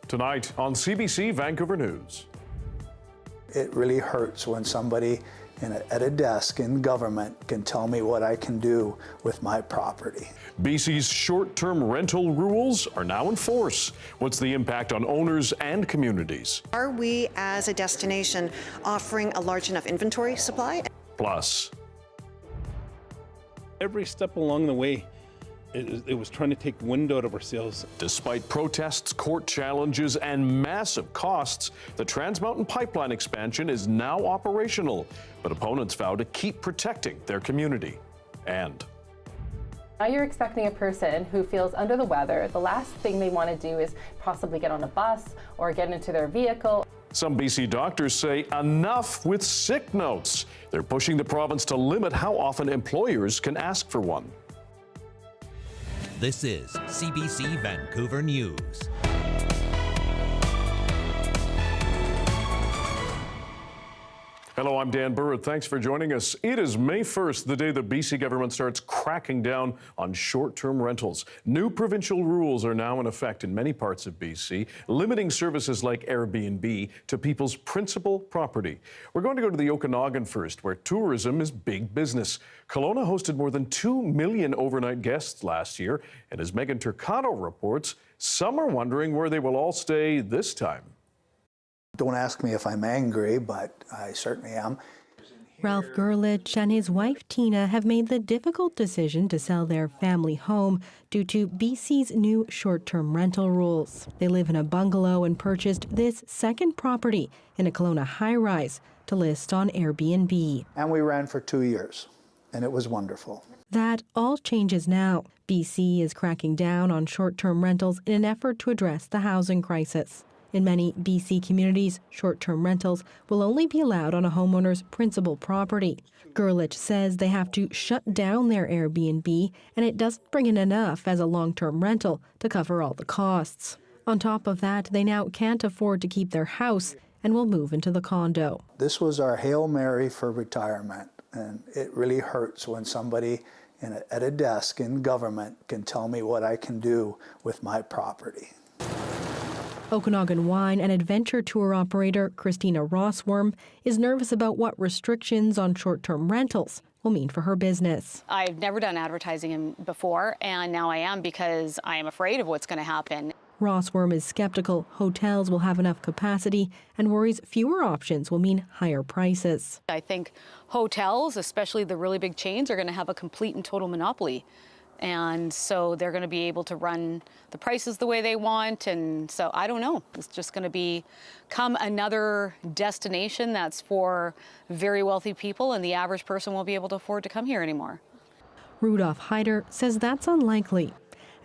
Tonight on CBC Vancouver News. It really hurts when somebody at a desk in government can tell me what I can do with my property. BC's short-term rental rules are now in force. What's the impact on owners and communities? Are we, as a destination, offering a large enough inventory supply? Plus, every step along the way, it was trying to take wind out of our sails. despite protests, court challenges, and massive costs, the Trans Mountain Pipeline expansion is now operational. But opponents vow to keep protecting their community. And now you're expecting a person who feels under the weather. The last thing they want to do is possibly get on a bus or get into their vehicle. some BC doctors say enough with sick notes. They're pushing the province to limit how often employers can ask for one. This is CBC Vancouver News. Hello, I'm Dan Burritt. Thanks for joining us. It is May 1st, the day the BC government starts cracking down on short-term rentals. New provincial rules are now in effect in many parts of BC, limiting services like Airbnb to people's principal property. We're going to go to the Okanagan first, where tourism is big business. Kelowna hosted more than 2 million overnight guests last year, and as Megan Turcado reports, some are wondering where they will all stay this time. Don't ask me if I'm angry, but I certainly am. Ralph Gurlich and his wife Tina have made the difficult decision to sell their family home due to BC's new short-term rental rules. They live in a bungalow and purchased this second property in a Kelowna high-rise to list on Airbnb. And we ran for 2 years, and it was wonderful. That all changes now. BC is cracking down on short-term rentals in an effort to address the housing crisis. In many BC communities, short-term rentals will only be allowed on a homeowner's principal property. Gurlich says they have to shut down their Airbnb, and it doesn't bring in enough as a long-term rental to cover all the costs. On top of that, they now can't afford to keep their house and will move into the condo. This was our Hail Mary for retirement, and it really hurts when somebody at a desk in government can tell me what I can do with my property. Okanagan wine and adventure tour operator Christina Rossworm is nervous about what restrictions on short-term rentals will mean for her business. I've never done advertising before, and now I am because I am afraid of what's going to happen. Rossworm is skeptical hotels will have enough capacity and worries fewer options will mean higher prices. I think hotels, especially the really big chains, are going to have a complete and total monopoly. And so they're going to be able to run the prices the way they want. And so I don't know. It's just going to become another destination that's for very wealthy people, and the average person won't be able to afford to come here anymore. Rudolph Heider says that's unlikely.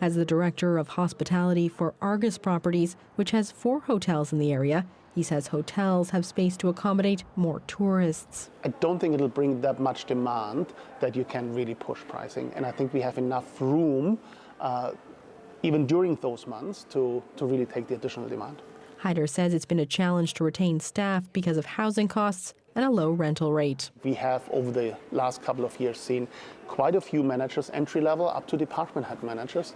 As the director of hospitality for Argus Properties, which has 4 hotels in the area, he says hotels have space to accommodate more tourists. I don't think it'll bring that much demand that you can really push pricing. And I think we have enough room, even during those months, to really take the additional demand. Heider says it's been a challenge to retain staff because of housing costs and a low rental rate. We have, over the last couple of years, seen quite a few managers, entry level up to department head managers,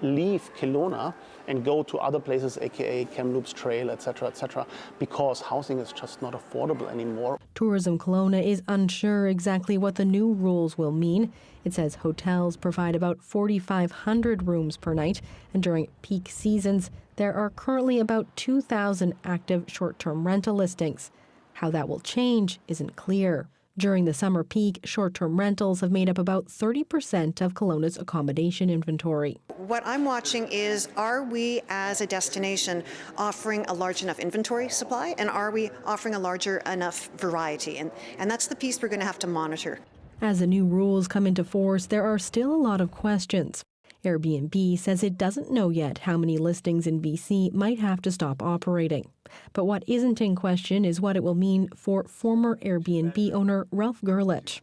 leave Kelowna and go to other places, aka Kamloops Trail, etc., because housing is just not affordable anymore. Tourism Kelowna is unsure exactly what the new rules will mean. It says hotels provide about 4,500 rooms per night, and during peak seasons, there are currently about 2,000 active short-term rental listings. How that will change isn't clear. During the summer peak, short-term rentals have made up about 30% of Kelowna's accommodation inventory. What I'm watching is, are we as a destination offering a large enough inventory supply, and are we offering a larger enough variety? And that's the piece we're going to have to monitor. As the new rules come into force, there are still a lot of questions. Airbnb says it doesn't know yet how many listings in BC might have to stop operating. But what isn't in question is what it will mean for former Airbnb owner Ralph Gurlich.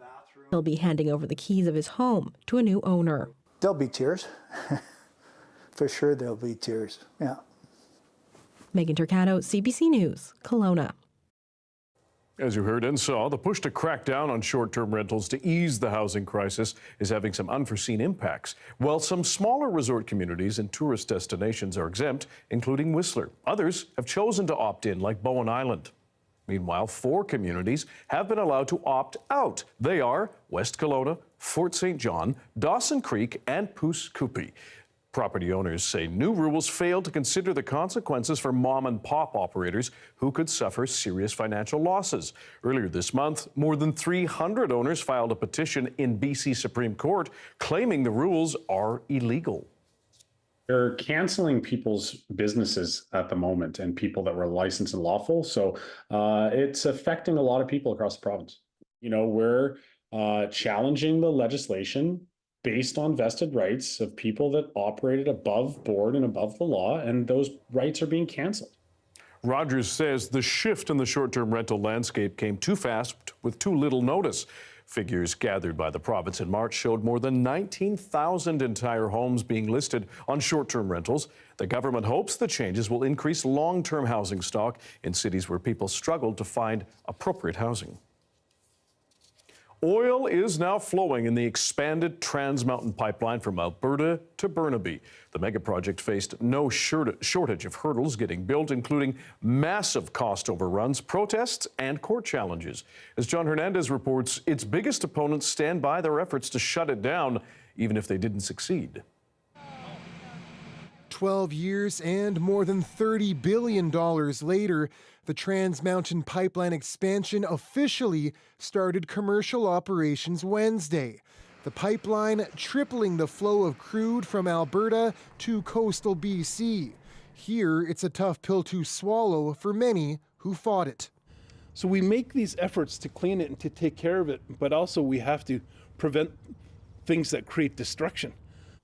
He'll be handing over the keys of his home to a new owner. There'll be tears. For sure there'll be tears, yeah. Megan Turcado, CBC News, Kelowna. As you heard and saw, the push to crack down on short-term rentals to ease the housing crisis is having some unforeseen impacts. While some smaller resort communities and tourist destinations are exempt, including Whistler, others have chosen to opt in, like Bowen Island. Meanwhile, 4 communities have been allowed to opt out. They are West Kelowna, Fort St. John, Dawson Creek, and Pouce Coupe. Property owners say new rules fail to consider the consequences for mom-and-pop operators who could suffer serious financial losses. Earlier this month, more than 300 owners filed a petition in BC Supreme Court claiming the rules are illegal. They're canceling people's businesses at the moment and people that were licensed and lawful. So it's affecting a lot of people across the province. You know, we're challenging the legislation based on vested rights of people that operated above board and above the law, and those rights are being canceled. Rogers says the shift in the short-term rental landscape came too fast with too little notice. Figures gathered by the province in March showed more than 19,000 entire homes being listed on short-term rentals. The government hopes the changes will increase long-term housing stock in cities where people struggled to find appropriate housing. Oil is now flowing in the expanded Trans Mountain pipeline from Alberta to Burnaby. The mega project faced no shortage of hurdles getting built, including massive cost overruns, protests, and court challenges. As John Hernandez reports, its biggest opponents stand by their efforts to shut it down, even if they didn't succeed. 12 years and more than $30 billion later, the Trans Mountain Pipeline expansion officially started commercial operations Wednesday. The pipeline tripling the flow of crude from Alberta to coastal BC. Here, it's a tough pill to swallow for many who fought it. So we make these efforts to clean it and to take care of it, but also we have to prevent things that create destruction.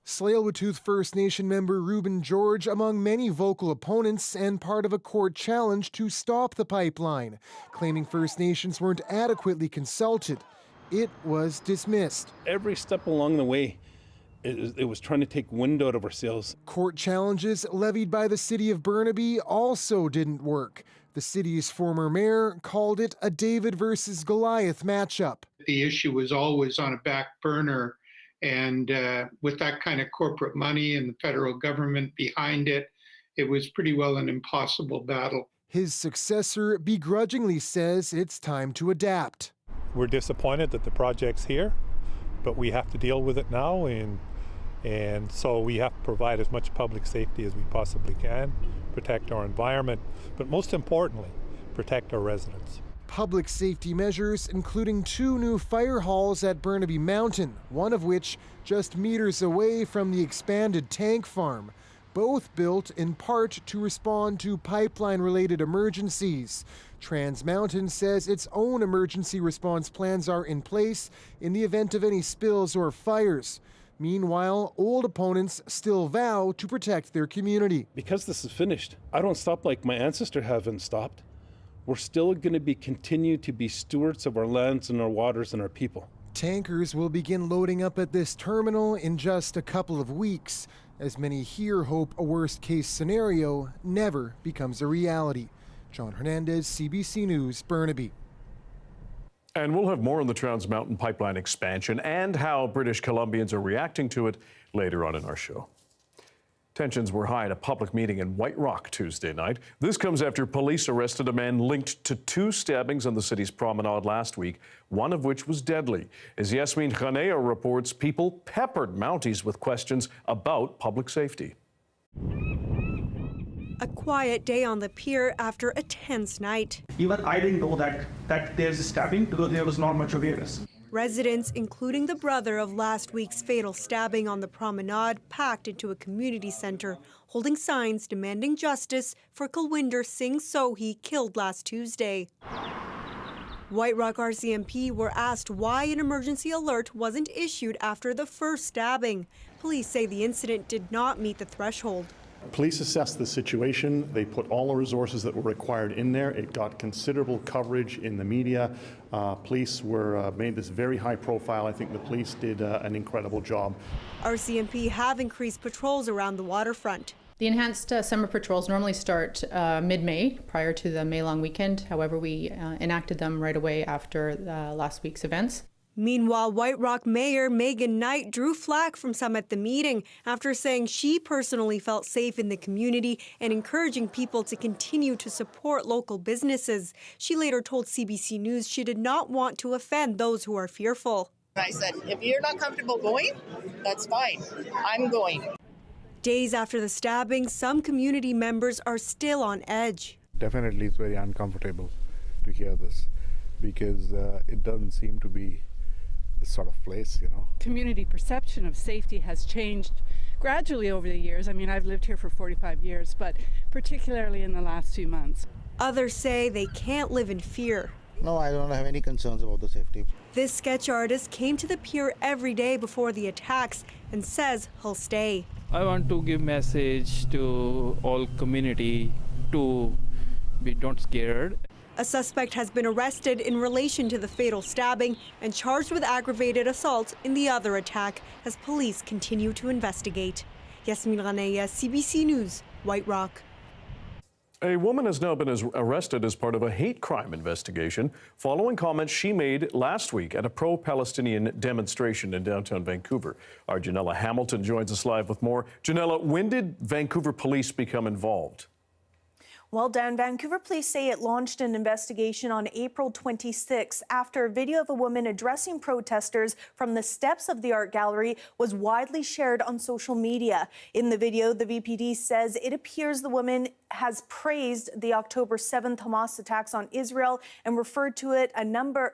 Tsleil-Waututh First Nation member Reuben George among many vocal opponents and part of a court challenge to stop the pipeline, claiming First Nations weren't adequately consulted. It was dismissed. Every step along the way, it was trying to take wind out of our sails. Court challenges levied by the city of Burnaby also didn't work. The city's former mayor called it a David versus Goliath matchup. The issue was always on a back burner. And with that kind of corporate money and the federal government behind it, it was pretty well an impossible battle. His successor begrudgingly says it's time to adapt. We're disappointed that the project's here, but we have to deal with it now, and so we have to provide as much public safety as we possibly can, protect our environment, but most importantly, protect our residents. Public safety measures, including 2 new fire halls at Burnaby Mountain, one of which just meters away from the expanded tank farm, both built in part to respond to pipeline-related emergencies. Trans Mountain says its own emergency response plans are in place in the event of any spills or fires. Meanwhile, old opponents still vow to protect their community. Because this is finished, I don't stop like my ancestors haven't stopped. We're still going to continue to be stewards of our lands and our waters and our people. Tankers will begin loading up at this terminal in just a couple of weeks, as many here hope a worst-case scenario never becomes a reality. John Hernandez, CBC News, Burnaby. And we'll have more on the Trans Mountain Pipeline expansion and how British Columbians are reacting to it later on in our show. Tensions were high at a public meeting in White Rock Tuesday night. This comes after police arrested a man linked to 2 stabbings on the city's promenade last week, one of which was deadly. As Yasmin Khanea reports, people peppered Mounties with questions about public safety. A quiet day on the pier after a tense night. Even I didn't know that there's a stabbing because there was not much awareness. Residents, including the brother of last week's fatal stabbing on the promenade, packed into a community center, holding signs demanding justice for Kulwinder Singh Sohi, killed last Tuesday. White Rock RCMP were asked why an emergency alert wasn't issued after the first stabbing. Police say the incident did not meet the threshold. Police assessed the situation. They put all the resources that were required in there. It got considerable coverage in the media. Police were made this very high profile. I think the police did an incredible job. RCMP have increased patrols around the waterfront. The enhanced summer patrols normally start mid-May, prior to the May long weekend. However, we enacted them right away after last week's events. Meanwhile, White Rock Mayor Megan Knight drew flack from some at the meeting after saying she personally felt safe in the community and encouraging people to continue to support local businesses. She later told CBC News she did not want to offend those who are fearful. I said, if you're not comfortable going, that's fine. I'm going. Days after the stabbing, some community members are still on edge. Definitely it's very uncomfortable to hear this because it doesn't seem to be this sort of place, you know. Community perception of safety has changed gradually over the years. I mean, I've lived here for 45 years, but particularly in the last few months. Others say they can't live in fear. No, I don't have any concerns about the safety. This sketch artist came to the pier every day before the attacks and says he'll stay. I want to give message to all community to be don't scared. A suspect has been arrested in relation to the fatal stabbing and charged with aggravated assault in the other attack as police continue to investigate. Yasmin Raneya, CBC News, White Rock. A woman has now been arrested as part of a hate crime investigation following comments she made last week at a pro-Palestinian demonstration in downtown Vancouver. Our Janella Hamilton joins us live with more. Janella, when did Vancouver police become involved? Well, Dan, Vancouver police say it launched an investigation on April 26 after a video of a woman addressing protesters from the steps of the art gallery was widely shared on social media. In the video, the VPD says it appears the woman has praised the October 7th Hamas attacks on Israel and referred to a number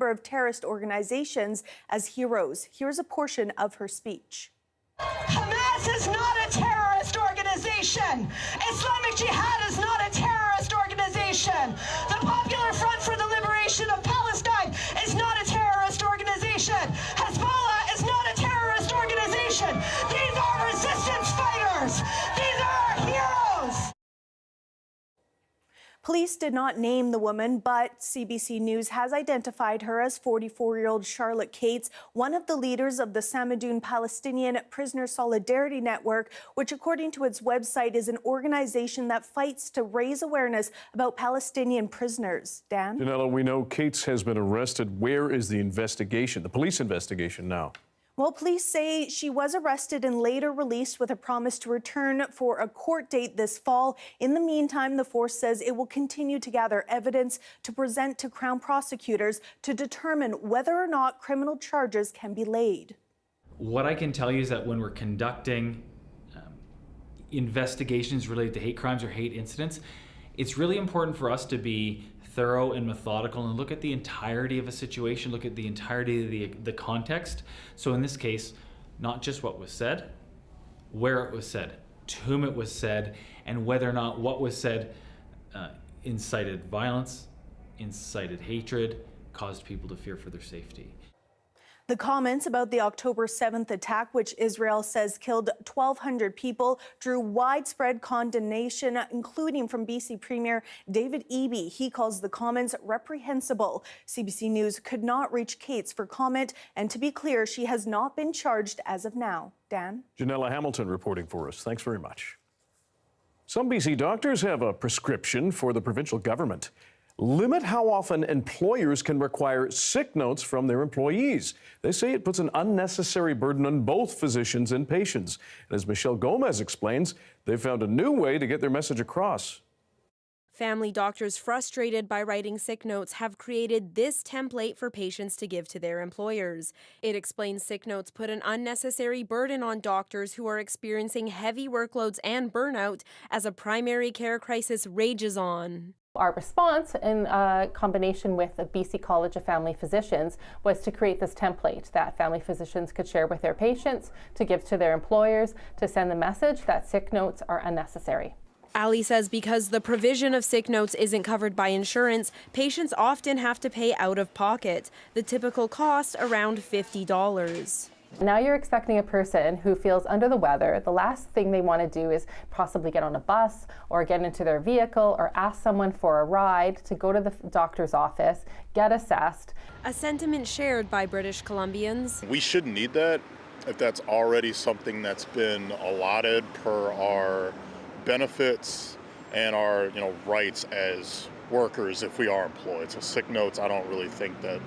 of terrorist organizations as heroes. Here's a portion of her speech. Hamas is not a terrorist organization. Islamic Jihad is not a terrorist organization. The Popular Front for the Liberation of Palestine is not a terrorist organization. Hezbollah is not a terrorist organization. These are resistance fighters. These are our heroes. Police did not name the woman, but CBC News has identified her as 44-year-old Charlotte Cates, one of the leaders of the Samadoun Palestinian Prisoner Solidarity Network, which, according to its website, is an organization that fights to raise awareness about Palestinian prisoners. Dan? Janella, we know Cates has been arrested. Where is the investigation, the police investigation now? Well, police say she was arrested and later released with a promise to return for a court date this fall. In the meantime, the force says it will continue to gather evidence to present to Crown prosecutors to determine whether or not criminal charges can be laid. What I can tell you is that when we're conducting investigations related to hate crimes or hate incidents, it's really important for us to be thorough and methodical and look at the entirety of a situation, look at the entirety of the context. So in this case, not just what was said, where it was said, to whom it was said, and whether or not what was said incited violence, incited hatred, caused people to fear for their safety. The comments about the October 7th attack, which Israel says killed 1,200 people, drew widespread condemnation, including from BC Premier David Eby. He calls the comments reprehensible. CBC News could not reach Cates for comment, and to be clear, she has not been charged as of now. Dan? Janella Hamilton reporting for us. Thanks very much. Some BC doctors have a prescription for the provincial government. Limit how often employers can require sick notes from their employees. They say it puts an unnecessary burden on both physicians and patients. And as Michelle Gomez explains, they've found a new way to get their message across. Family doctors frustrated by writing sick notes have created this template for patients to give to their employers. It explains sick notes put an unnecessary burden on doctors who are experiencing heavy workloads and burnout as a primary care crisis rages on. Our response, in combination with the BC College of Family Physicians, was to create this template that family physicians could share with their patients, to give to their employers, to send the message that sick notes are unnecessary. Ali says because the provision of sick notes isn't covered by insurance, patients often have to pay out of pocket, the typical cost around $50. Now you're expecting a person who feels under the weather. The last thing they want to do is possibly get on a bus or get into their vehicle or ask someone for a ride to go to the doctor's office, get assessed. A sentiment shared by British Columbians. We shouldn't need that, if that's already something that's been allotted per our benefits and our rights as workers if we are employed. So sick notes, I don't really think that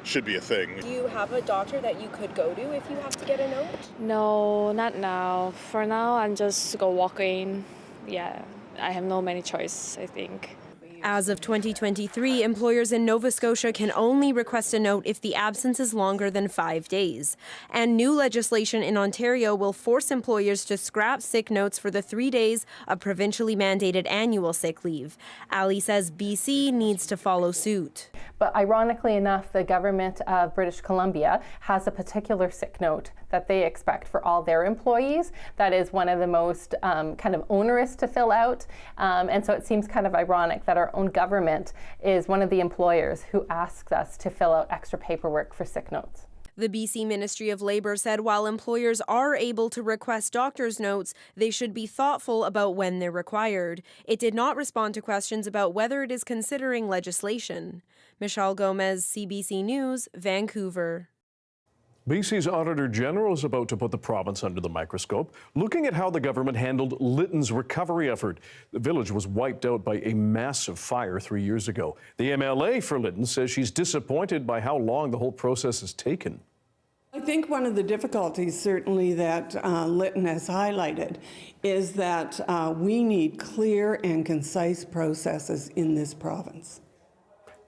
should be a thing. Do you have a doctor that you could go to if you have to get a note? No, not now. For now, I'm just go walking. Yeah, I have no many choice, I think. As of 2023, employers in Nova Scotia can only request a note if the absence is longer than 5 days. And new legislation in Ontario will force employers to scrap sick notes for the 3 days of provincially mandated annual sick leave. Ali says BC needs to follow suit. But ironically enough, the government of British Columbia has a particular sick note that they expect for all their employees. That is one of the most kind of onerous to fill out. And so it seems kind of ironic that our own government is one of the employers who asks us to fill out extra paperwork for sick notes. The BC Ministry of Labour said while employers are able to request doctor's notes, they should be thoughtful about when they're required. It did not respond to questions about whether it is considering legislation. Michelle Gomez, CBC News, Vancouver. BC's Auditor General is about to put the province under the microscope, looking at how the government handled Lytton's recovery effort. The village was wiped out by a massive fire 3 years ago. The MLA for Lytton says she's disappointed by how long the whole process has taken. I think one of the difficulties, certainly, that Lytton has highlighted is that we need clear and concise processes in this province.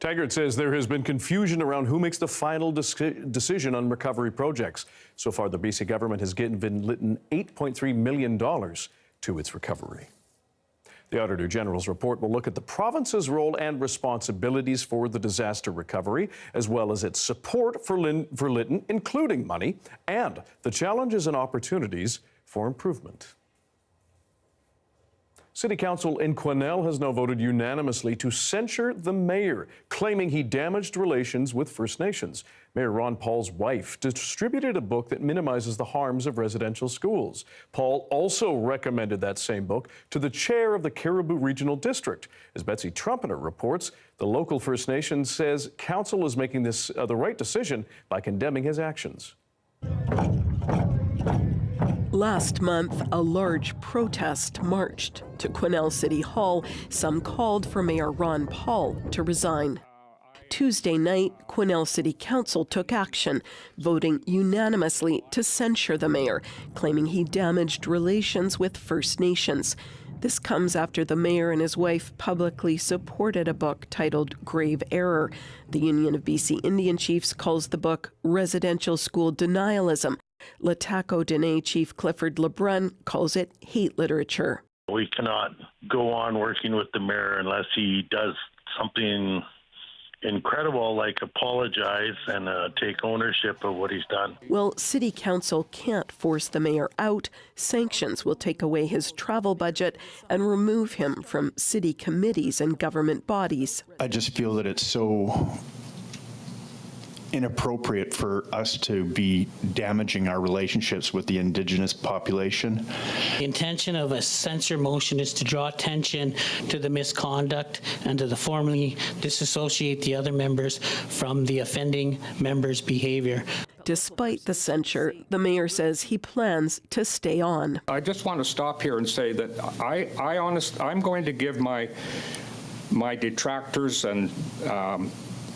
Taggart says there has been confusion around who makes the final decision on recovery projects. So far, the BC government has given Lytton $8.3 million to its recovery. The Auditor General's report will look at the province's role and responsibilities for the disaster recovery, as well as its support for Lytton, including money, and the challenges and opportunities for improvement. City Council in Quesnel has now voted unanimously to censure the mayor, claiming he damaged relations with First Nations. Mayor Ron Paul's wife distributed a book that minimizes the harms of residential schools. Paul also recommended that same book to the chair of the Cariboo Regional District. As Betsy Trumpeter reports, the local First Nation says council is making this the right decision by condemning his actions. Last month, a large protest marched to Quesnel City Hall. Some called for Mayor Ron Paul to resign. Tuesday night, Quesnel City Council took action, voting unanimously to censure the mayor, claiming he damaged relations with First Nations. This comes after the mayor and his wife publicly supported a book titled Grave Error. The Union of BC Indian Chiefs calls the book Residential School Denialism. Lataco Dene Chief Clifford LeBrun calls it hate literature. We cannot go on working with the mayor unless he does something incredible like apologize and take ownership of what he's done. Well, City Council can't force the mayor out. Sanctions will take away his travel budget and remove him from city committees and government bodies. I just feel that it's so inappropriate for us to be damaging our relationships with the Indigenous population. The intention of a censure motion is to draw attention to the misconduct and to formally disassociate the other members from the offending members' behavior. Despite the censure, the mayor says he plans to stay on. I just want to stop here and say that I'm going to give my detractors and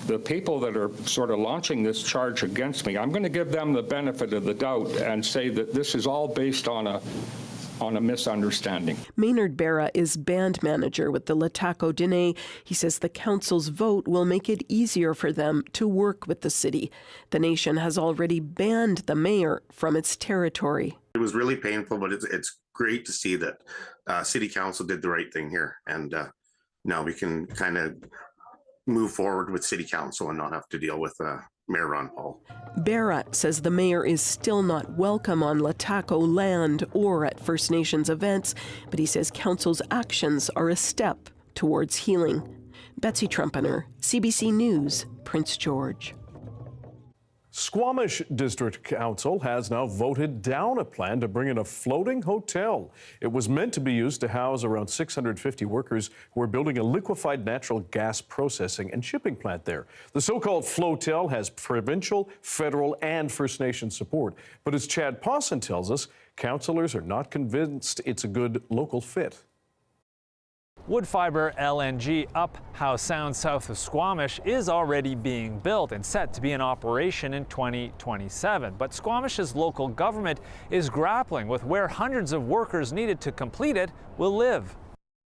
the people that are sort of launching this charge against me, I'm going to give them the benefit of the doubt and say that this is all based on a misunderstanding. Maynard Berra is band manager with the Lataco Dene. He says the council's vote will make it easier for them to work with the city. The nation has already banned the mayor from its territory. It was really painful, but it's great to see that City Council did the right thing here. And now we can kind of move forward with City Council and not have to deal with Mayor Ron Paul. Berra says the mayor is still not welcome on Lataco land or at First Nations events, but he says council's actions are a step towards healing. Betsy Trumpeter, CBC News, Prince George. Squamish District Council has now voted down a plan to bring in a floating hotel. It was meant to be used to house around 650 workers who are building a liquefied natural gas processing and shipping plant there. The so-called Flotel has provincial, federal, and First Nation support. But as Chad Pawson tells us, councillors are not convinced it's a good local fit. Woodfibre LNG up Howe Sound south of Squamish is already being built and set to be in operation in 2027. But Squamish's local government is grappling with where hundreds of workers needed to complete it will live.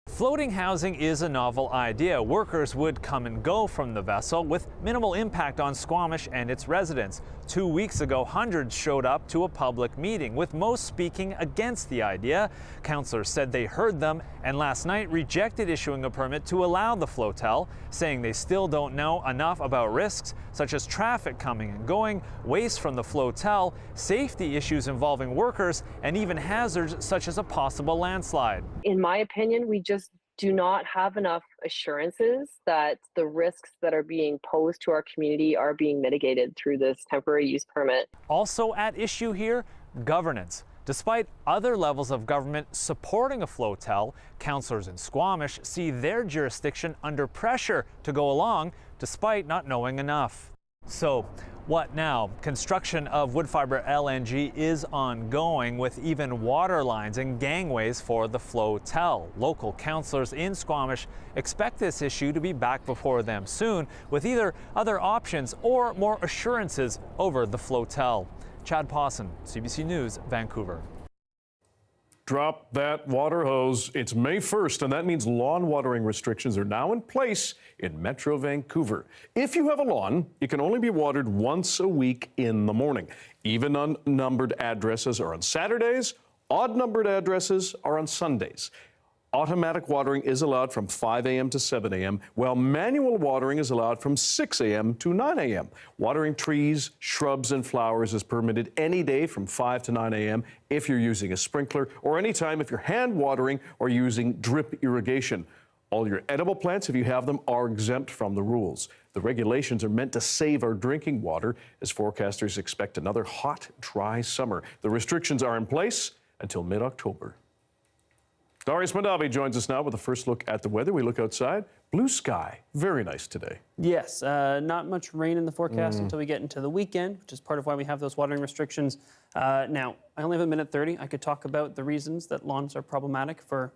Floating housing is a novel idea. Workers would come and go from the vessel with minimal impact on Squamish and its residents. 2 weeks ago, hundreds showed up to a public meeting, with most speaking against the idea. Councillors said they heard them and last night rejected issuing a permit to allow the flotel, saying they still don't know enough about risks such as traffic coming and going, waste from the flotel, safety issues involving workers, and even hazards such as a possible landslide. In my opinion, we just do not have enough assurances that the risks that are being posed to our community are being mitigated through this temporary use permit. Also at issue here, governance. Despite other levels of government supporting a flotel, councillors in Squamish see their jurisdiction under pressure to go along despite not knowing enough. So, what now? Construction of Woodfibre LNG is ongoing, with even water lines and gangways for the flotel. Local councillors in Squamish expect this issue to be back before them soon, with either other options or more assurances over the flotel. Chad Pawson, CBC News, Vancouver. Drop that water hose. It's May 1st, and that means lawn watering restrictions are now in place in Metro Vancouver. If you have a lawn, it can only be watered once a week in the morning. Even unnumbered addresses are on Saturdays. Odd-numbered addresses are on Sundays. Automatic watering is allowed from 5 a.m. to 7 a.m., while manual watering is allowed from 6 a.m. to 9 a.m. Watering trees, shrubs, and flowers is permitted any day from 5 to 9 a.m. if you're using a sprinkler, or anytime if you're hand watering or using drip irrigation. All your edible plants, if you have them, are exempt from the rules. The regulations are meant to save our drinking water as forecasters expect another hot, dry summer. The restrictions are in place until mid-October. Darius Madavi joins us now with a first look at the weather. We look outside. Blue sky. Very nice today. Yes, not much rain in the forecast until we get into the weekend, which is part of why we have those watering restrictions. Now, I only have a minute 30. I could talk about the reasons that lawns are problematic for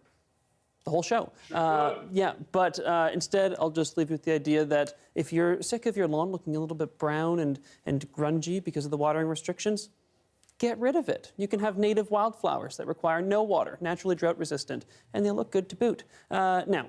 the whole show. But instead, I'll just leave you with the idea that if you're sick of your lawn looking a little bit brown and grungy because of the watering restrictions, get rid of it. You can have native wildflowers that require no water, naturally drought resistant, and they look good to boot. Now,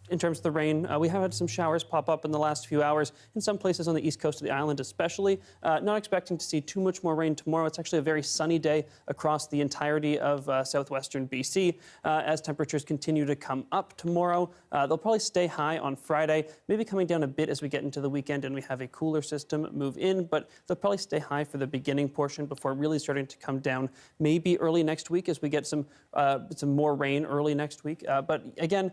in terms of the rain, we have had some showers pop up in the last few hours in some places on the east coast of the island especially. Not expecting to see too much more rain tomorrow. It's actually a very sunny day across the entirety of southwestern BC. As temperatures continue to come up tomorrow, they'll probably stay high on Friday, maybe coming down a bit as we get into the weekend and we have a cooler system move in, but they'll probably stay high for the beginning portion before really starting to come down maybe early next week as we get some more rain early next week. But again,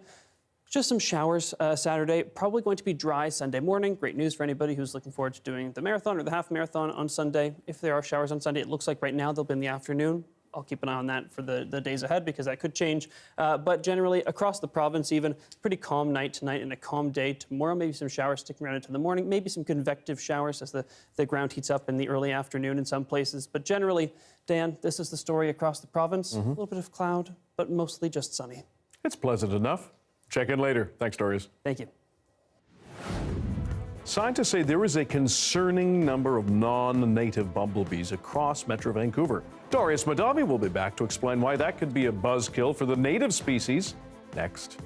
just some showers Saturday, probably going to be dry Sunday morning. Great news for anybody who's looking forward to doing the marathon or the half marathon on Sunday. If there are showers on Sunday, it looks like right now they'll be in the afternoon. I'll keep an eye on that for the days ahead because that could change. But generally, across the province even, pretty calm night tonight and a calm day tomorrow. Maybe some showers sticking around into the morning. Maybe some convective showers as the ground heats up in the early afternoon in some places. But generally, Dan, this is the story across the province. A little bit of cloud, but mostly just sunny. It's pleasant enough. Check in later. Thanks, Darius. Thank you. Scientists say there is a concerning number of non-native bumblebees across Metro Vancouver. Darius Madavi will be back to explain why that could be a buzzkill for the native species next.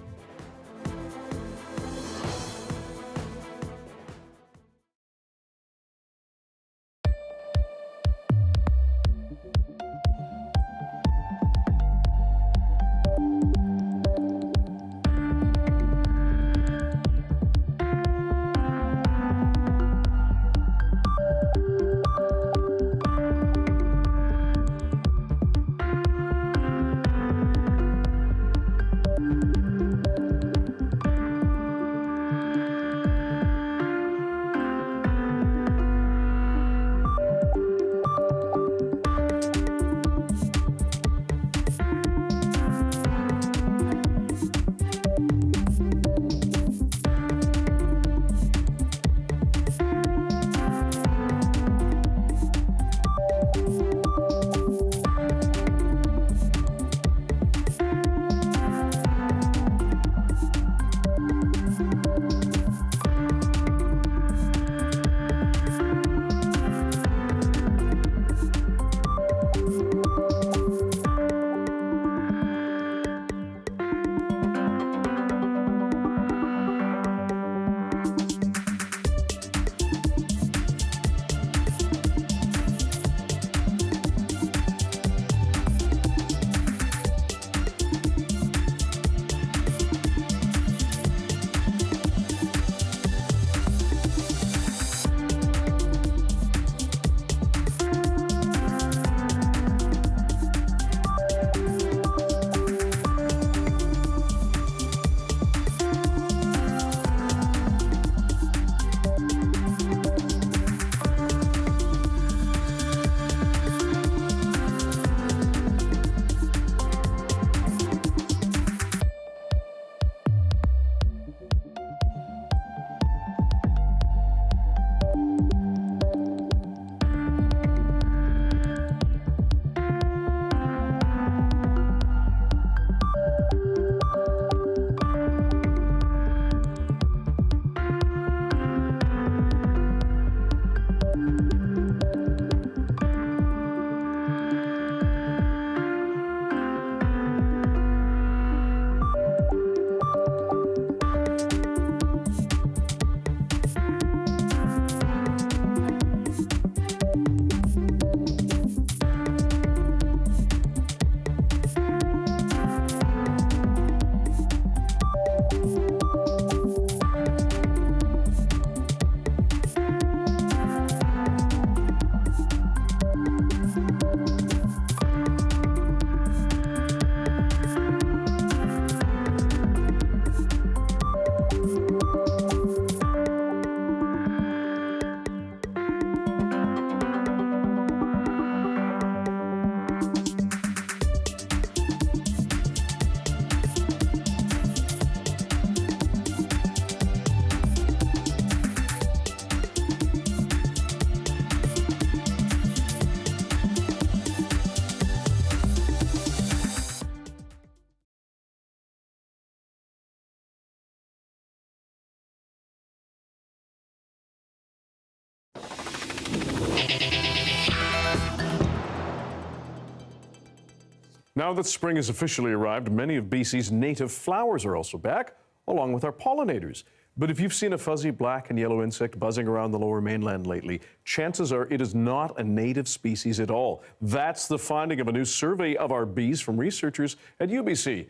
Now that spring has officially arrived, many of BC's native flowers are also back, along with our pollinators. But if you've seen a fuzzy black and yellow insect buzzing around the Lower Mainland lately, chances are it is not a native species at all. That's the finding of a new survey of our bees from researchers at UBC.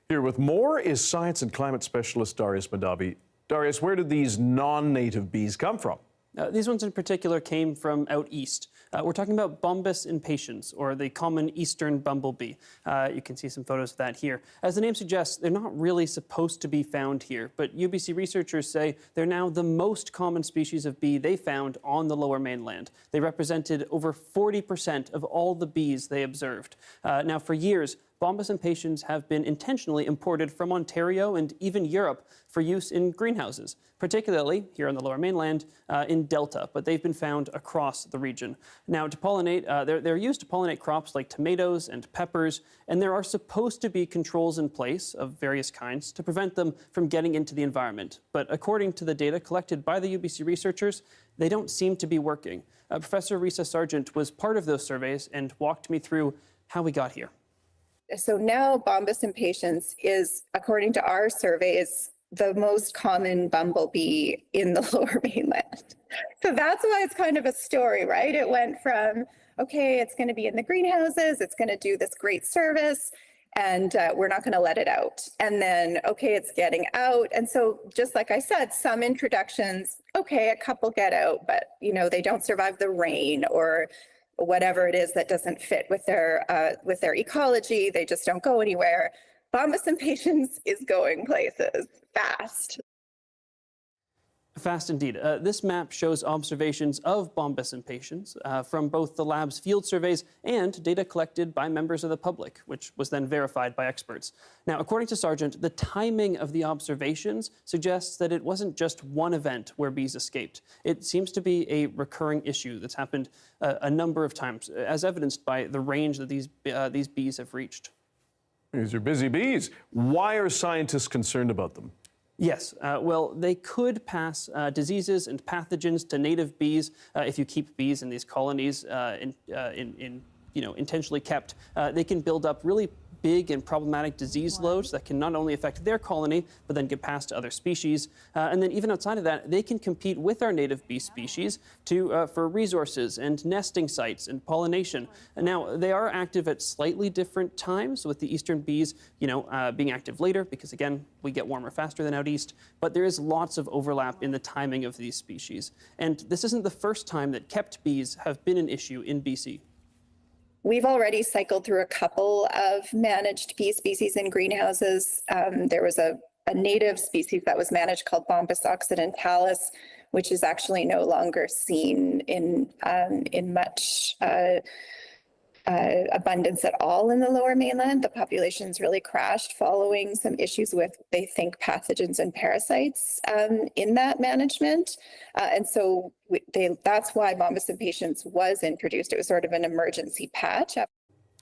Here with more is science and climate specialist Darius Madabi. Darius, where did these non-native bees come from? These ones in particular came from out east. We're talking about Bombus impatiens, or the common eastern bumblebee. You can see some photos of that here. As the name suggests, they're not really supposed to be found here, but UBC researchers say they're now the most common species of bee they found on the Lower Mainland. They represented over 40% of all the bees they observed. Now, for years, Bombus impatiens have been intentionally imported from Ontario and even Europe for use in greenhouses, particularly here on the Lower Mainland in Delta, but they've been found across the region. Now, to pollinate, they're used to pollinate crops like tomatoes and peppers, and there are supposed to be controls in place of various kinds to prevent them from getting into the environment. But according to the data collected by the UBC researchers, they don't seem to be working. Professor Risa Sargent was part of those surveys and walked me through how we got here. So now Bombus impatiens is, according to our surveys, the most common bumblebee in the Lower Mainland. So that's why it's kind of a story, right? It went from, okay, it's going to be in the greenhouses, it's going to do this great service, and we're not going to let it out. And then, okay, it's getting out. And so just like I said, some introductions, okay, a couple get out, but they don't survive the rain or whatever it is that doesn't fit with their ecology. They just don't go anywhere. Bombus impatiens is going places fast. Fast indeed. This map shows observations of Bombus impatiens from both the lab's field surveys and data collected by members of the public, which was then verified by experts. Now, according to Sargent, the timing of the observations suggests that it wasn't just one event where bees escaped. It seems to be a recurring issue that's happened a number of times, as evidenced by the range that these bees have reached. These are busy bees. Why are scientists concerned about them? Yes, well, they could pass diseases and pathogens to native bees if you keep bees in these colonies intentionally kept. They can build up really big and problematic disease loads that can not only affect their colony, but then get passed to other species. And then even outside of that, they can compete with our native bee species for resources and nesting sites and pollination. And now, they are active at slightly different times, with the eastern bees, being active later, because again, we get warmer faster than out east. But there is lots of overlap in the timing of these species. And this isn't the first time that kept bees have been an issue in BC. We've already cycled through a couple of managed bee species in greenhouses. There was a native species that was managed called Bombus occidentalis, which is actually no longer seen in much abundance at all in the Lower Mainland. The population's really crashed following some issues with, they think, pathogens and parasites in that management. And so that's why Bombus impatiens was introduced. It was sort of an emergency patch.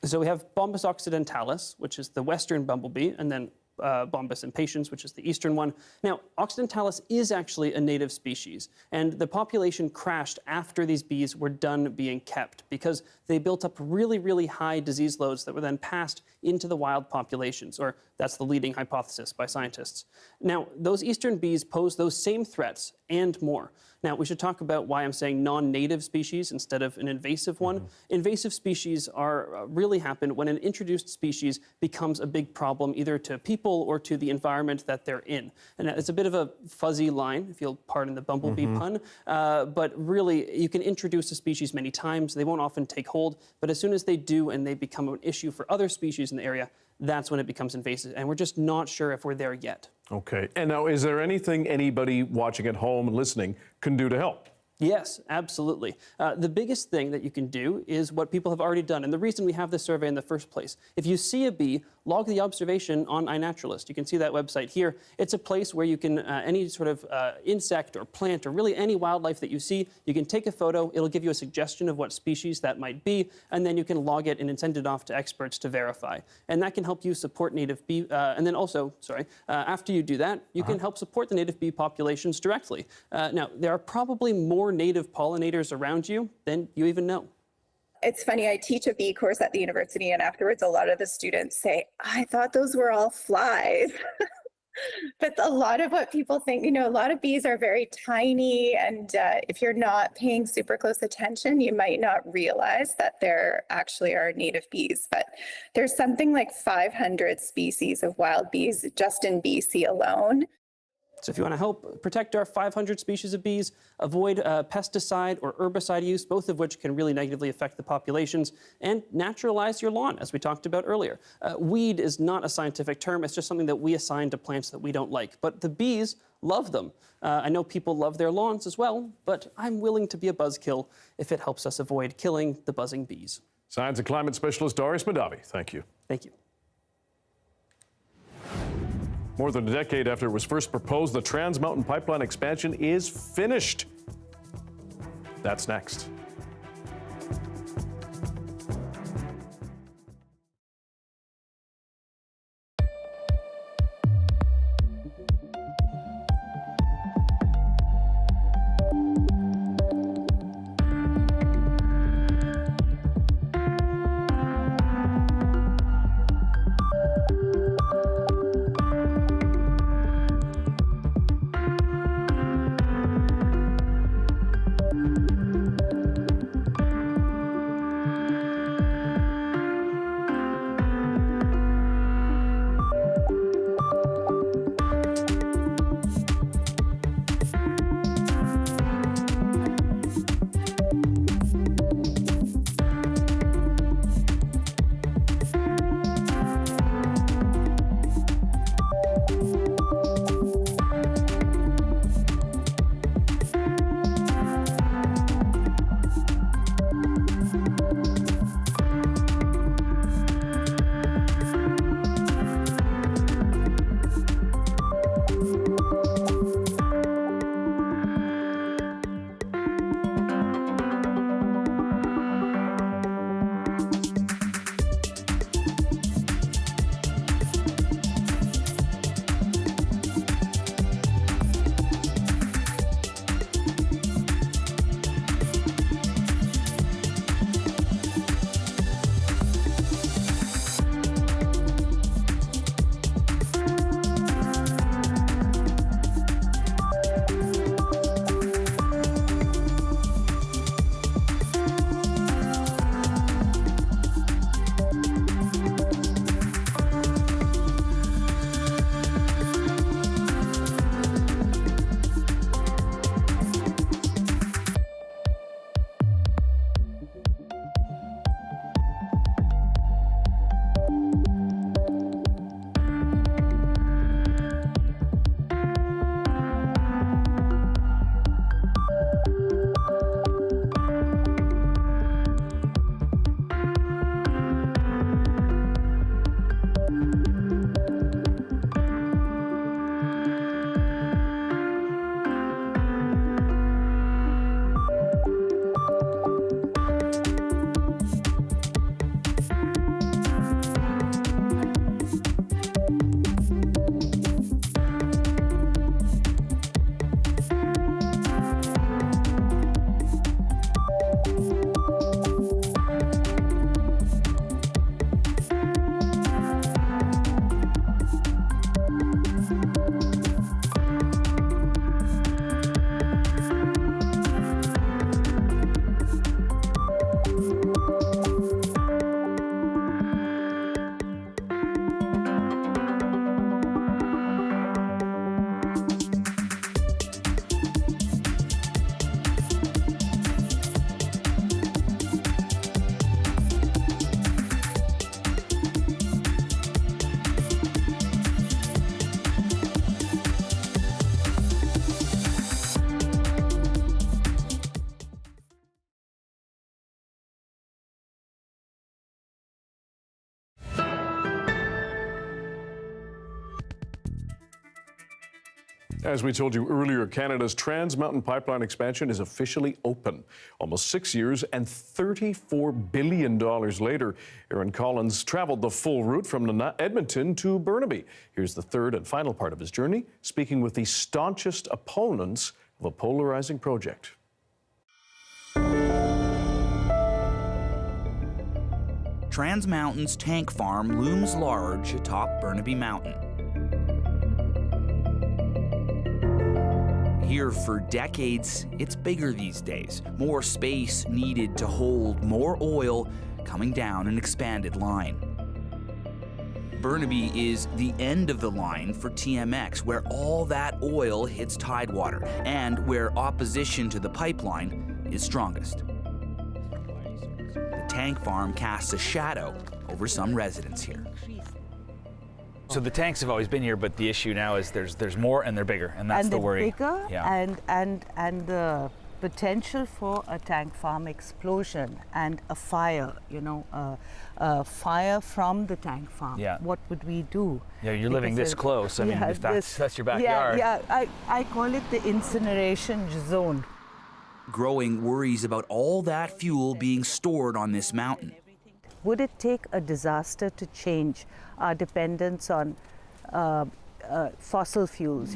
So we have Bombus occidentalis, which is the western bumblebee, and then Bombus impatiens, which is the eastern one. Now, occidentalis is actually a native species, and the population crashed after these bees were done being kept because they built up really, really high disease loads that were then passed into the wild populations, or that's the leading hypothesis by scientists. Now, those eastern bees pose those same threats and more. Now, we should talk about why I'm saying non-native species instead of an invasive one. Invasive species really happen when an introduced species becomes a big problem either to people or to the environment that they're in. And it's a bit of a fuzzy line, if you'll pardon the bumblebee pun, but really you can introduce a species many times. They won't often take hold, but as soon as they do and they become an issue for other species in the area, that's when it becomes invasive, and we're just not sure if we're there yet. Okay, and now is there anything anybody watching at home and listening can do to help? Yes, absolutely. The biggest thing that you can do is what people have already done, and the reason we have this survey in the first place. If you see a bee, log the observation on iNaturalist. You can see that website here. It's a place where you can, any sort of insect or plant or really any wildlife that you see, you can take a photo, it'll give you a suggestion of what species that might be, and then you can log it and send it off to experts to verify. And that can help you support native bee, and then also, after you do that, you can help support the native bee populations directly. Now, there are probably more native pollinators around you than you even know. It's funny, I teach a bee course at the university, and afterwards a lot of the students say, I thought those were all flies. But a lot of what people think, a lot of bees are very tiny, and if you're not paying super close attention, you might not realize that there actually are native bees. But there's something like 500 species of wild bees just in BC alone. So if you want to help protect our 500 species of bees, avoid pesticide or herbicide use, both of which can really negatively affect the populations, and naturalize your lawn, as we talked about earlier. Weed is not a scientific term. It's just something that we assign to plants that we don't like. But the bees love them. I know people love their lawns as well, but I'm willing to be a buzzkill if it helps us avoid killing the buzzing bees. Science and climate specialist Darius Madavi, thank you. Thank you. More than a decade after it was first proposed, the Trans Mountain Pipeline expansion is finished. That's next. As we told you earlier, Canada's Trans Mountain Pipeline expansion is officially open. Almost 6 years and $34 billion later, Aaron Collins traveled the full route from Edmonton to Burnaby. Here's the third and final part of his journey, speaking with the staunchest opponents of a polarizing project. Trans Mountain's tank farm looms large atop Burnaby Mountain. Here for decades, it's bigger these days. More space needed to hold more oil coming down an expanded line. Burnaby is the end of the line for TMX, where all that oil hits tidewater and where opposition to the pipeline is strongest. The tank farm casts a shadow over some residents here. So the tanks have always been here, but the issue now is there's more and they're bigger, and that's the worry. And they're bigger, and the potential for a tank farm explosion and a fire, a fire from the tank farm. Yeah. What would we do? Yeah, you're living this close. I mean, if that's your backyard. Yeah, I call it the incineration zone. Growing worries about all that fuel being stored on this mountain. Would it take a disaster to change our dependence on fossil fuels?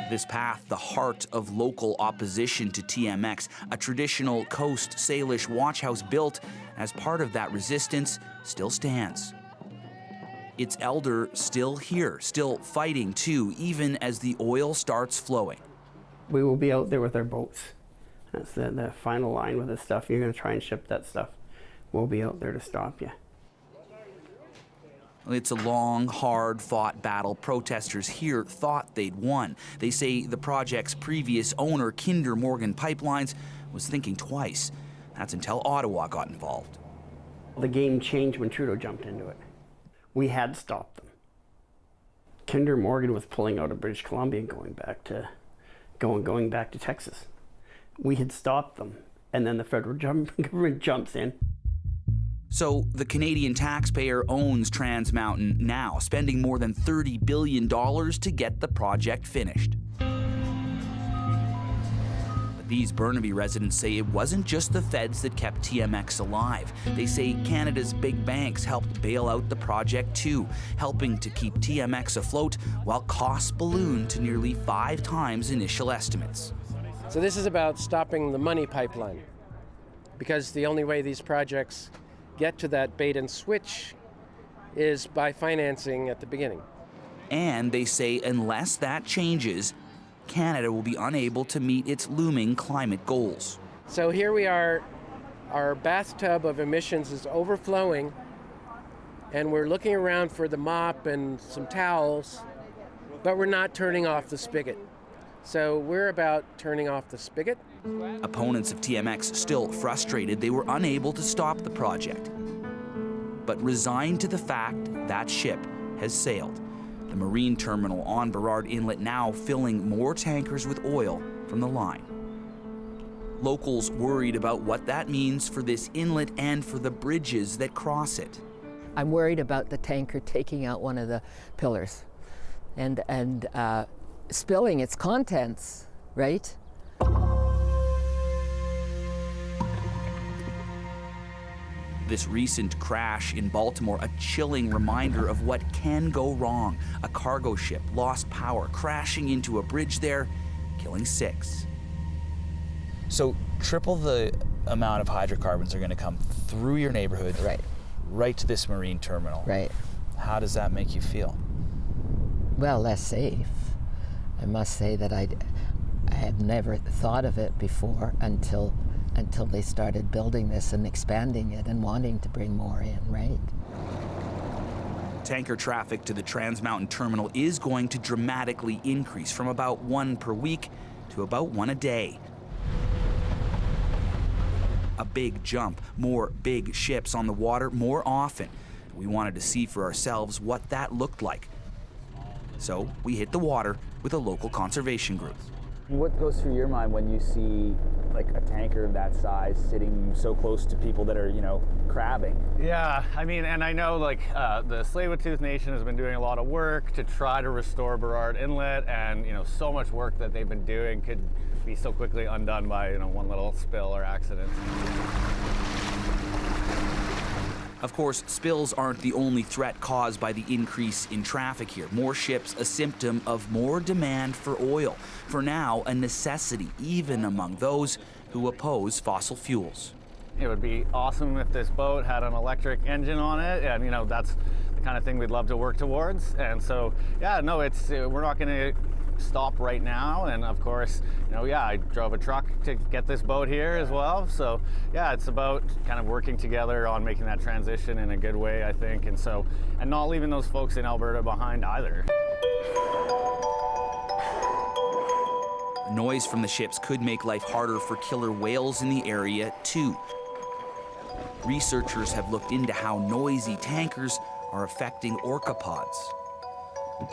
This path, the heart of local opposition to TMX, a traditional Coast Salish watch house built as part of that resistance, still stands. Its elder still here, still fighting too, even as the oil starts flowing. We will be out there with our boats. That's the final line with this stuff. You're going to try and ship that stuff. We'll be out there to stop you. It's a long, hard-fought battle. Protesters here thought they'd won. They say the project's previous owner, Kinder Morgan Pipelines, was thinking twice. That's until Ottawa got involved. The game changed when Trudeau jumped into it. We had stopped them. Kinder Morgan was pulling out of British Columbia and going back to Texas. We had stopped them, and then the federal government jumps in. So the Canadian taxpayer owns Trans Mountain now, spending more than $30 billion to get the project finished. But these Burnaby residents say it wasn't just the feds that kept TMX alive. They say Canada's big banks helped bail out the project too, helping to keep TMX afloat while costs ballooned to nearly 5 times initial estimates. So this is about stopping the money pipeline, because the only way these projects get to that bait and switch is by financing at the beginning. And they say unless that changes, Canada will be unable to meet its looming climate goals. So here we are, our bathtub of emissions is overflowing, and we're looking around for the mop and some towels, but we're not turning off the spigot. So we're about turning off the spigot. Opponents of TMX still frustrated they were unable to stop the project, but resigned to the fact that ship has sailed. The marine terminal on Burrard Inlet now filling more tankers with oil from the line. Locals worried about what that means for this inlet and for the bridges that cross it. I'm worried about the tanker taking out one of the pillars and spilling its contents, right? This recent crash in Baltimore, a chilling reminder of what can go wrong. A cargo ship lost power, crashing into a bridge there, killing 6. So triple the amount of hydrocarbons are going to come through your neighborhood, right to this marine terminal. Right. How does that make you feel? Well, less safe. I must say that I had never thought of it before until they started building this and expanding it and wanting to bring more in, right? Tanker traffic to the Trans Mountain terminal is going to dramatically increase from about 1 per week to about 1 a day. A big jump, more big ships on the water more often. We wanted to see for ourselves what that looked like. So we hit the water with a local conservation group. What goes through your mind when you see like a tanker of that size sitting so close to people that are, crabbing? Yeah, I mean, and I know like the Tsleil-Waututh Nation has been doing a lot of work to try to restore Burrard Inlet, and so much work that they've been doing could be so quickly undone by one little spill or accident. Of course, spills aren't the only threat caused by the increase in traffic here. More ships, a symptom of more demand for oil. For now, a necessity, even among those who oppose fossil fuels. It would be awesome if this boat had an electric engine on it, and that's the kind of thing we'd love to work towards. And so, yeah, no, we're not going to stop right now. And of course, I drove a truck to get this boat here as well. So, yeah, it's about kind of working together on making that transition in a good way, I think, and not leaving those folks in Alberta behind either. Noise from the ships could make life harder for killer whales in the area, too. Researchers have looked into how noisy tankers are affecting orcapods.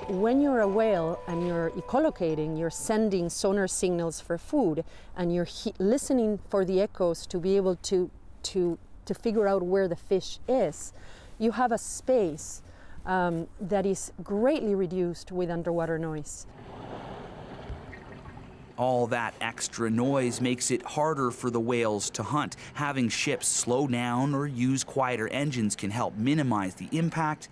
When you're a whale and you're echolocating, you're sending sonar signals for food, and you're listening for the echoes to be able to figure out where the fish is. You have a space that is greatly reduced with underwater noise. All that extra noise makes it harder for the whales to hunt. Having ships slow down or use quieter engines can help minimize the impact,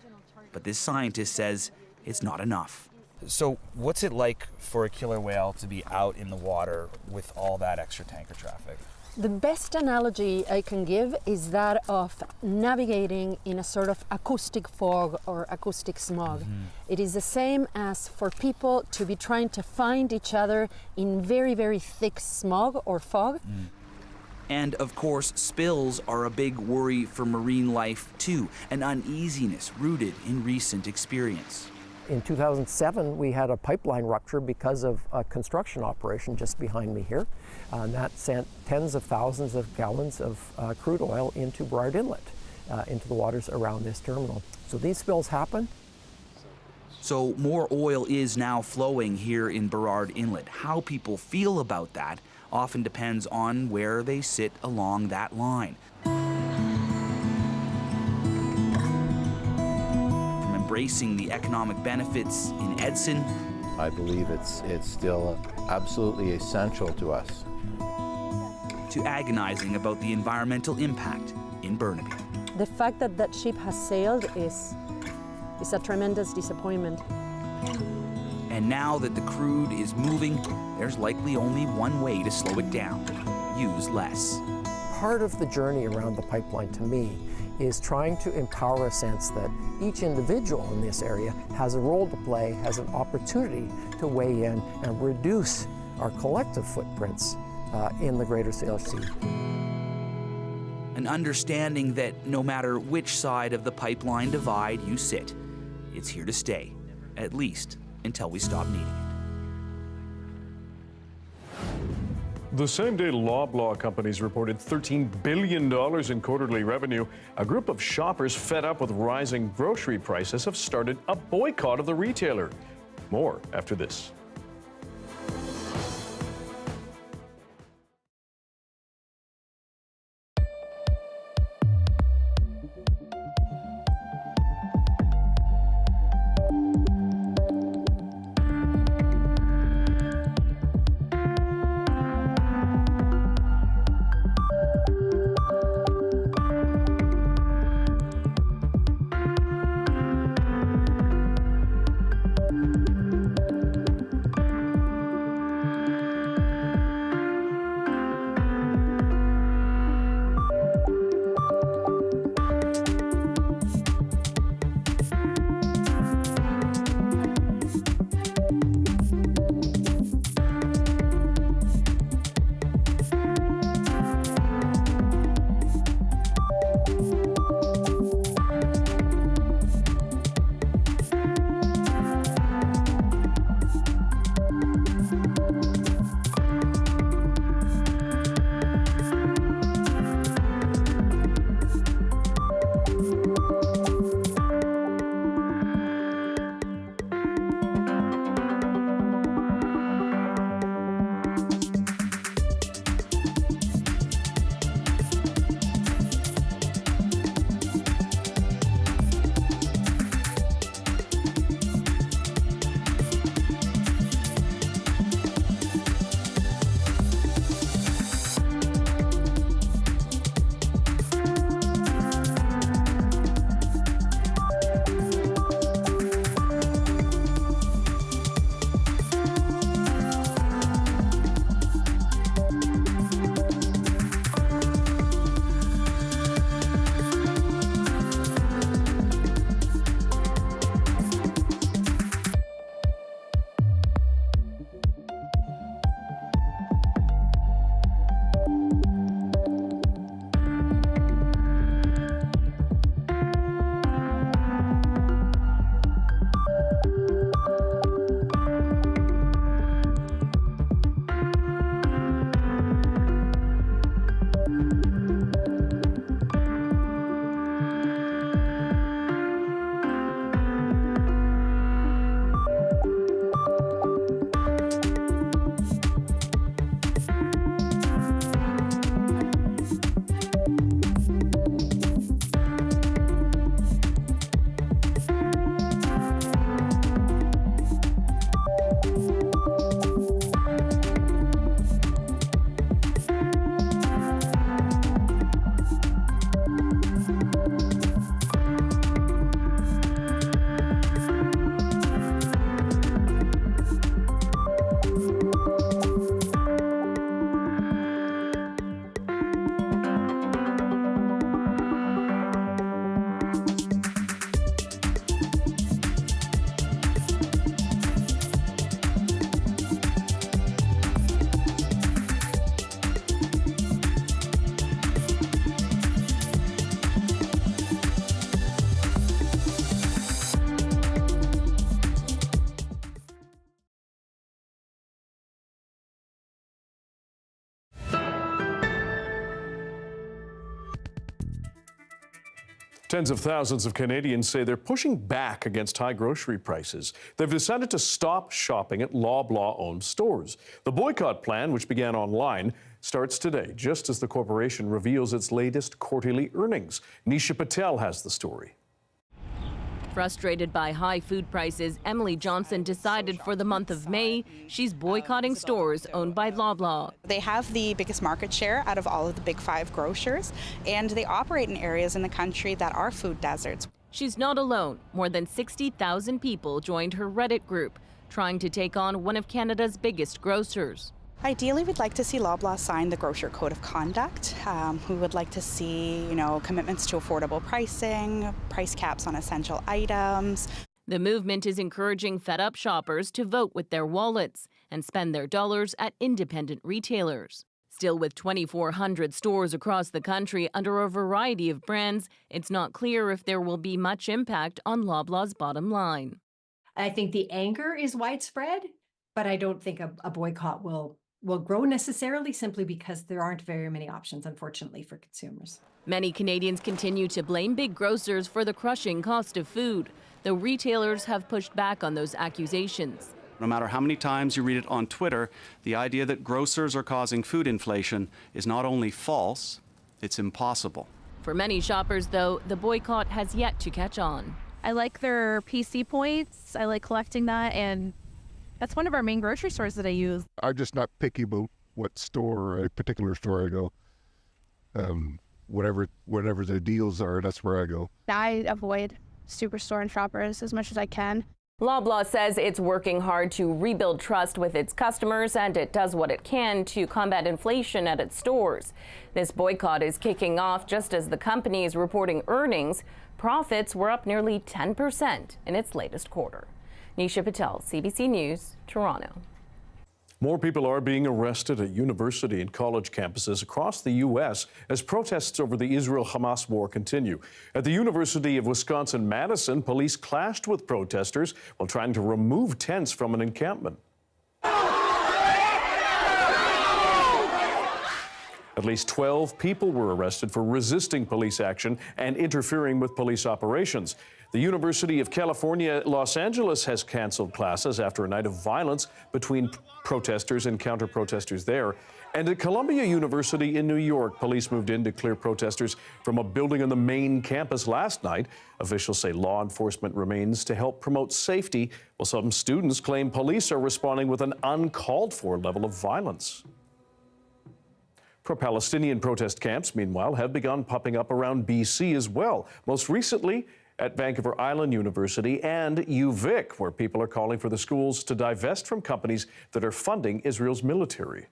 but this scientist says it's not enough. So what's it like for a killer whale to be out in the water with all that extra tanker traffic? The best analogy I can give is that of navigating in a sort of acoustic fog or acoustic smog. It is the same as for people to be trying to find each other in very, very thick smog or fog. And of course, spills are a big worry for marine life too, an uneasiness rooted in recent experience. In 2007, we had a pipeline rupture because of a construction operation just behind me here. And that sent tens of thousands of gallons of crude oil into Burrard Inlet, into the waters around this terminal. So these spills happen. So more oil is now flowing here in Burrard Inlet. How people feel about that often depends on where they sit along that line. Embracing the economic benefits in Edson, I believe it's still absolutely essential to us, to agonizing about the environmental impact in Burnaby. The fact that that ship has sailed is a tremendous disappointment. And now that the crude is moving, there's likely only one way to slow it down: use less. Part of the journey around the pipeline, to me, is trying to empower a sense that each individual in this area has a role to play, has an opportunity to weigh in and reduce our collective footprints in the greater Salish Sea. An understanding that no matter which side of the pipeline divide you sit, it's here to stay, at least until we stop needing it. The same day Loblaw companies reported $13 billion in quarterly revenue, a group of shoppers fed up with rising grocery prices have started a boycott of the retailer. More after this. Tens of thousands of Canadians say they're pushing back against high grocery prices. They've decided to stop shopping at Loblaw-owned stores. The boycott plan, which began online, starts today, just as the corporation reveals its latest quarterly earnings. Nisha Patel has the story. Frustrated by high food prices, Emily Johnson decided for the month of May she's boycotting stores owned by Loblaw. They have the biggest market share out of all of the big 5 grocers, and they operate in areas in the country that are food deserts. She's not alone. More than 60,000 people joined her Reddit group, trying to take on one of Canada's biggest grocers. Ideally, we'd like to see Loblaw sign the Grocer Code of Conduct. We would like to see, commitments to affordable pricing, price caps on essential items. The movement is encouraging fed-up shoppers to vote with their wallets and spend their dollars at independent retailers. Still, with 2,400 stores across the country under a variety of brands, it's not clear if there will be much impact on Loblaw's bottom line. I think the anger is widespread, but I don't think a boycott will grow necessarily, simply because there aren't very many options, unfortunately, for consumers. Many Canadians continue to blame big grocers for the crushing cost of food, though retailers have pushed back on those accusations. No matter how many times you read it on Twitter, the idea that grocers are causing food inflation is not only false, it's impossible. For many shoppers, though, the boycott has yet to catch on. I like their PC points. I like collecting that, and that's one of our main grocery stores that I use. I'm just not picky about what store, a particular store I go. Whatever the deals are, that's where I go. I avoid Superstore and Shoppers as much as I can. Loblaw says it's working hard to rebuild trust with its customers, and it does what it can to combat inflation at its stores. This boycott is kicking off just as the company is reporting earnings. Profits were up nearly 10% in its latest quarter. Nisha Patel, CBC News, Toronto. More people are being arrested at university and college campuses across the U.S. as protests over the Israel-Hamas war continue. At the University of Wisconsin-Madison, police clashed with protesters while trying to remove tents from an encampment. At least 12 people were arrested for resisting police action and interfering with police operations. The University of California, Los Angeles has canceled classes after a night of violence between protesters and counter-protesters there. And at Columbia University in New York, police moved in to clear protesters from a building on the main campus last night. Officials say law enforcement remains to help promote safety, while some students claim police are responding with an uncalled-for level of violence. Pro-Palestinian protest camps, meanwhile, have begun popping up around BC as well. Most recently at Vancouver Island University and UVic, where people are calling for the schools to divest from companies that are funding Israel's military.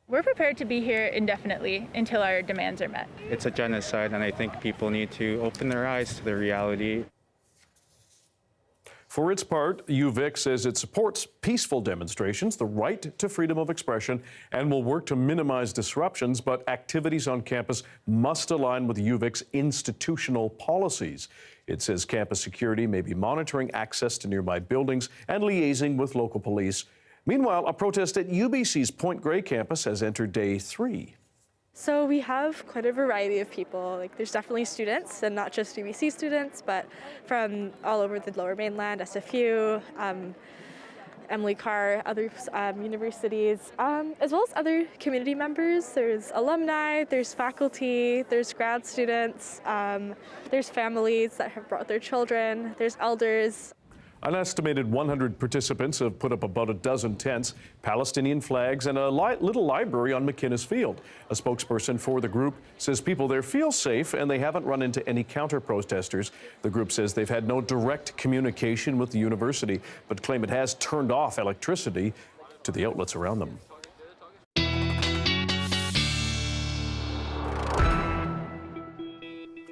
We're prepared to be here indefinitely until our demands are met. It's a genocide, and I think people need to open their eyes to the reality. For its part, UVic says it supports peaceful demonstrations, the right to freedom of expression, and will work to minimize disruptions, but activities on campus must align with UVic's institutional policies. It says campus security may be monitoring access to nearby buildings and liaising with local police. Meanwhile, a protest at UBC's Point Grey campus has entered day 3. So we have quite a variety of people. There's definitely students, and not just UBC students, but from all over the Lower Mainland, SFU, Emily Carr, other universities, as well as other community members. There's alumni, there's faculty, there's grad students, there's families that have brought their children, there's elders. An estimated 100 participants have put up about a dozen tents, Palestinian flags, and a little library on McInnes Field. A spokesperson for the group says people there feel safe and they haven't run into any counter-protesters. The group says they've had no direct communication with the university, but claim it has turned off electricity to the outlets around them.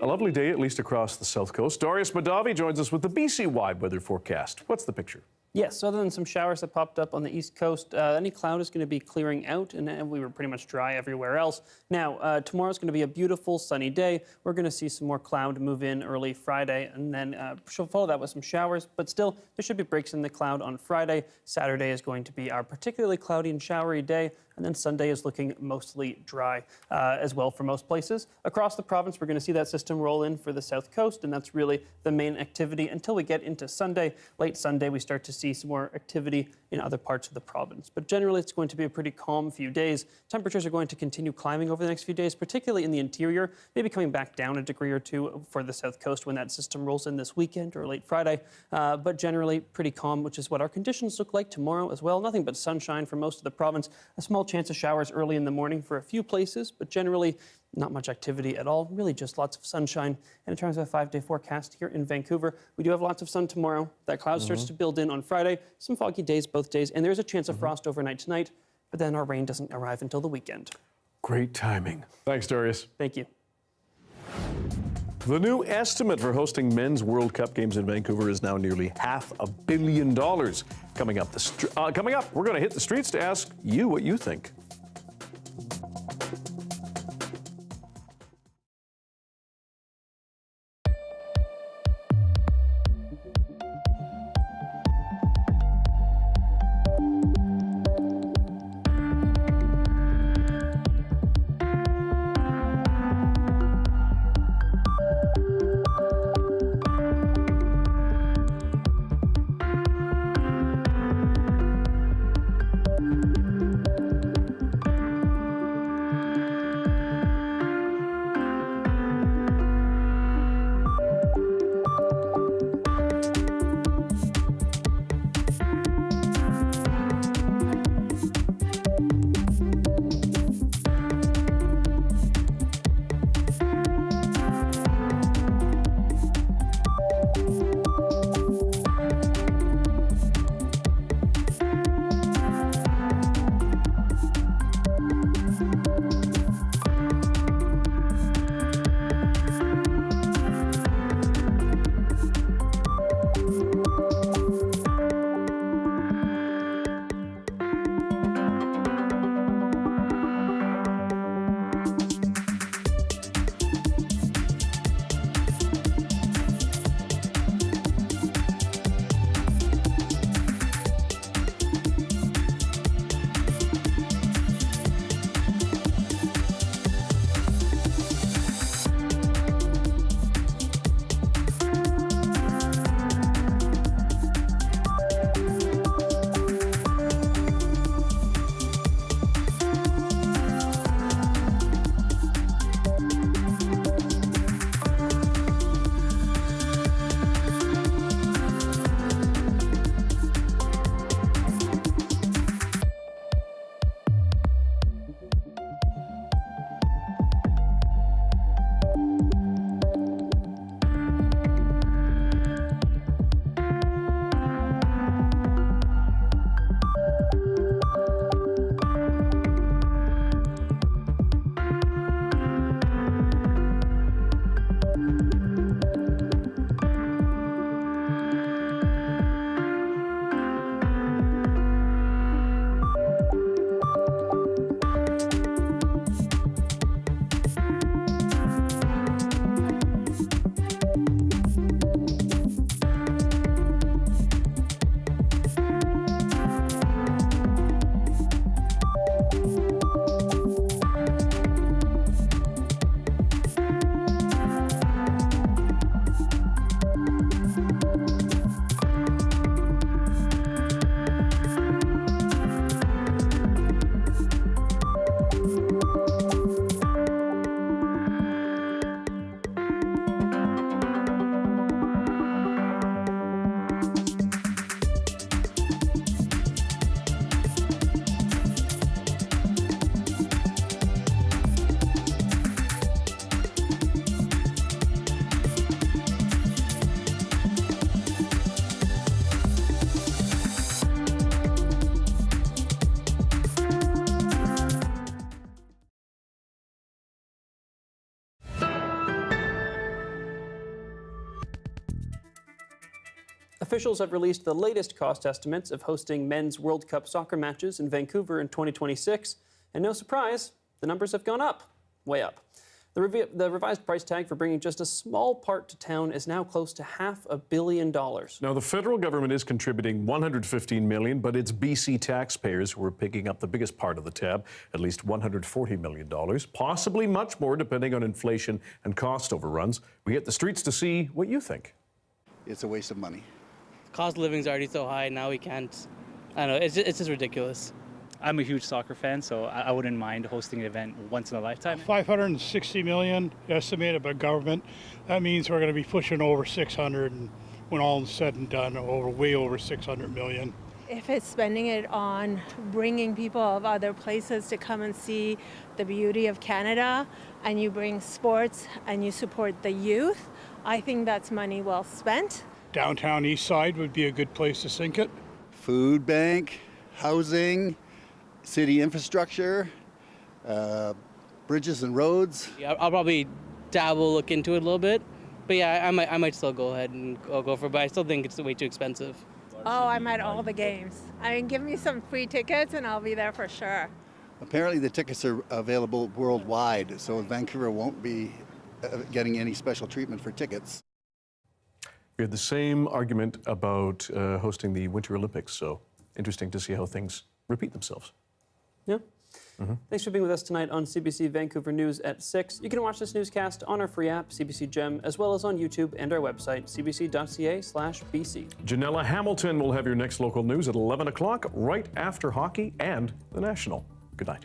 A lovely day, at least across the south coast. Darius Madavi joins us with the BC-wide weather forecast. What's the picture? Yes, so other than some showers that popped up on the east coast, any cloud is going to be clearing out, and we were pretty much dry everywhere else. Now, tomorrow's going to be a beautiful sunny day. We're going to see some more cloud move in early Friday, and then she'll follow that with some showers, but still, there should be breaks in the cloud on Friday. Saturday is going to be our particularly cloudy and showery day, and then Sunday is looking mostly dry as well for most places. Across the province, we're going to see that system roll in for the south coast, and that's really the main activity until we get into Sunday. Late Sunday, we start to see some more activity in other parts of the province. But generally, it's going to be a pretty calm few days. Temperatures are going to continue climbing over the next few days, particularly in the interior, maybe coming back down a degree or two for the south coast when that system rolls in this weekend or late Friday. But generally, pretty calm, which is what our conditions look like tomorrow as well. Nothing but sunshine for most of the province. A small chance of showers early in the morning for a few places, but generally not much activity at all, really just lots of sunshine. And in terms of a 5-day forecast here in Vancouver, we do have lots of sun tomorrow. That cloud starts to build in on Friday, some foggy days both days, and there's a chance of frost overnight tonight, but then our rain doesn't arrive until the weekend. Great timing. Thanks, Darius. Thank you. The new estimate for hosting men's World Cup games in Vancouver is now nearly $500 million. Coming up, we're going to hit the streets to ask you what you think. Officials have released the latest cost estimates of hosting men's World Cup soccer matches in Vancouver in 2026. And no surprise, the numbers have gone up, way up. The revised price tag for bringing just a small part to town is now close to $500 million. Now, the federal government is contributing $115 million, but it's BC taxpayers who are picking up the biggest part of the tab, at least $140 million, possibly much more depending on inflation and cost overruns. We hit the streets to see what you think. It's a waste of money. Cost of living is already so high, now we can't, I don't know, it's just ridiculous. I'm a huge soccer fan, so I wouldn't mind hosting an event once in a lifetime. $560 million estimated by government. That means we're going to be pushing over 600, and when all is said and done, way over 600 million. If it's spending it on bringing people of other places to come and see the beauty of Canada, and you bring sports and you support the youth, I think that's money well spent. Downtown East Side would be a good place to sink it. Food bank, housing, city infrastructure, bridges and roads. Yeah, I'll probably look into it a little bit. But yeah, I might still go ahead and go for it, but I still think it's way too expensive. Oh, I'm at all the games. I mean, give me some free tickets and I'll be there for sure. Apparently the tickets are available worldwide, so Vancouver won't be getting any special treatment for tickets. We had the same argument about hosting the Winter Olympics, so interesting to see how things repeat themselves. Yeah. Thanks for being with us tonight on CBC Vancouver News at 6. You can watch this newscast on our free app, CBC Gem, as well as on YouTube and our website, cbc.ca/BC. Janella Hamilton will have your next local news at 11 o'clock, right after hockey and the National. Good night.